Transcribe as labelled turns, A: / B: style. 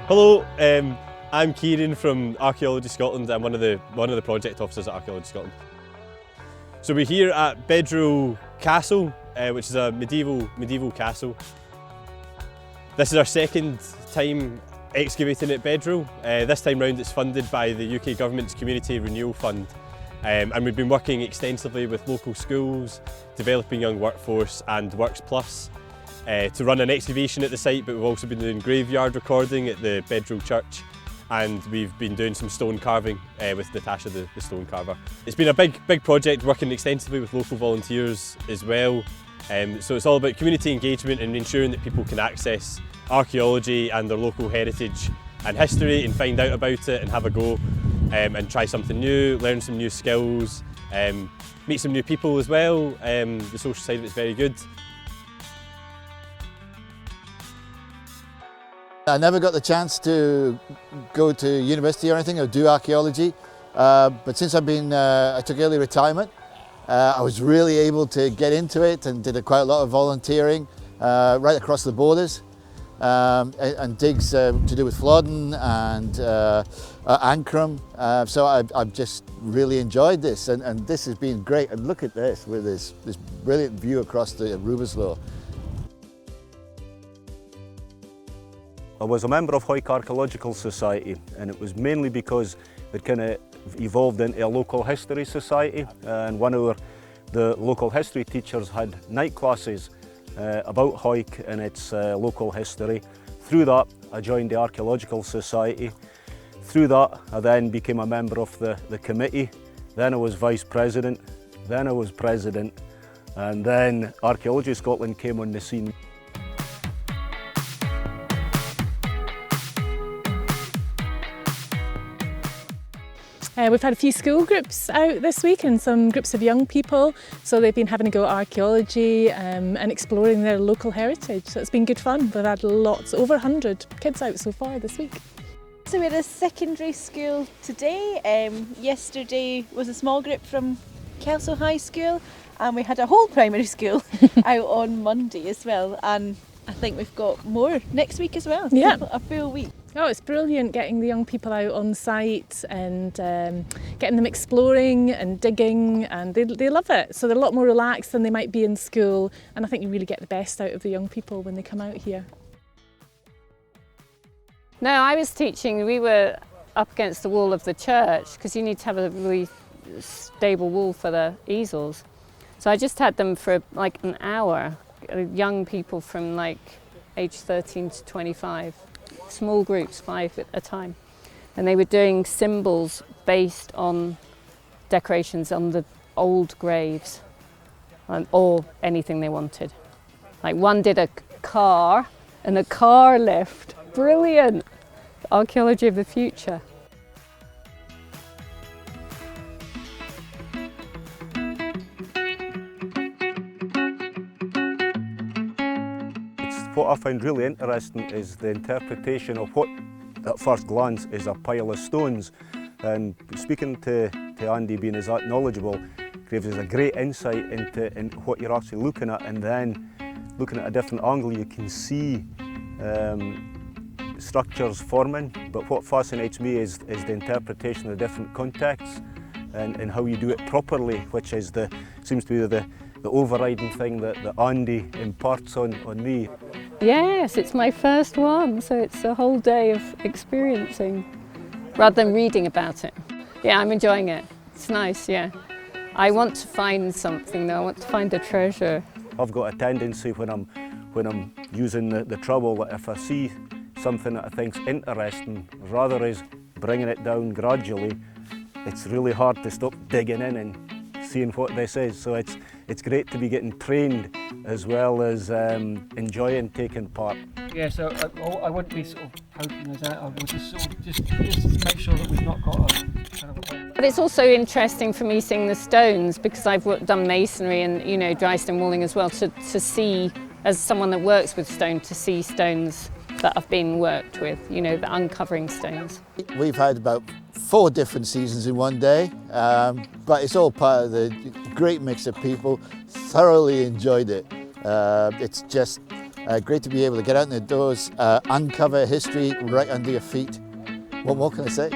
A: Hello, I'm Kieran from Archeology Scotland. I'm one of the project officers at Archeology Scotland. So we're here at Bedrule Castle, which is a medieval castle. This is our second time excavating at Bedrule. This time round it's funded by the UK Government's Community Renewal Fund. And we've been working extensively with local schools, developing young workforce and Works Plus to run an excavation at the site, but we've also been doing graveyard recording at the Bedrule Church, and we've been doing some stone carving with Natasha, the stone carver. It's been a big project, working extensively with local volunteers as well. So it's all about community engagement and ensuring that people can access archaeology and their local heritage and history and find out about it and have a go and try something new, learn some new skills, meet some new people as well. The social side of it's very good.
B: I never got the chance to go to university or anything or do archaeology, but since I took early retirement, I was really able to get into it and did quite a lot of volunteering right across the borders and digs to do with Flodden and Ancram. So I've just really enjoyed this, and this has been great. And look at this, with this brilliant view across the Rulewater.
C: I was a member of Hawick Archaeological Society, and it was mainly because it kind of evolved into a local history society, and one of the local history teachers had night classes about Hawick and its local history. Through that I joined the Archaeological Society. Through that I then became a member of the committee, then I was vice president, then I was president, and then Archeology Scotland came on the scene.
D: We've had a few school groups out this week and some groups of young people, so they've been having a go at archaeology and exploring their local heritage, so it's been good fun. We've had over 100 kids out so far this week.
E: So we're at a secondary school today. Yesterday was a small group from Kelso High School, and we had a whole primary school out on Monday as well, and I think we've got more next week as well.
D: Yeah.
E: A full week.
D: Oh, it's brilliant getting the young people out on site and getting them exploring and digging, and they love it. So they're a lot more relaxed than they might be in school, and I think you really get the best out of the young people when they come out here.
F: No, I was teaching, we were up against the wall of the church because you need to have a really stable wall for the easels. So I just had them for like an hour, young people from like age 13 to 25. Small groups, 5 at a time, and they were doing symbols based on decorations on the old graves or anything they wanted. Like one did a car and a car lift. Brilliant! Archaeology of the future.
C: What I find really interesting is the interpretation of what at first glance is a pile of stones, and speaking to Andy, being as that knowledgeable, gives us a great insight into what you're actually looking at, and then looking at a different angle you can see structures forming. But what fascinates me is the interpretation of the different contexts and how you do it properly, which is seems to be the overriding thing that Andy imparts on me.
F: Yes, it's my first one, so it's a whole day of experiencing rather than reading about it. Yeah, I'm enjoying it. It's nice, yeah. I want to find something though, I want to find a treasure.
C: I've got a tendency when I'm using the trouble, that if I see something that I think's interesting, rather as bringing it down gradually, it's really hard to stop digging in and seeing what this is. So it's great to be getting trained as well as enjoying taking part.
G: Yeah, so I wouldn't be sort of poking us out. I would just sort of just make sure that we've not got a kind of a...
F: But it's also interesting for me seeing the stones, because I've done masonry and dry stone walling as well, to see, as someone that works with stone, to see stones that have been worked with, the uncovering stones.
B: We've had about 4 different seasons in one day, but it's all part of the great mix of people. Thoroughly enjoyed it. It's just Great to be able to get out in the doors, uncover history right under your feet. What more can I say?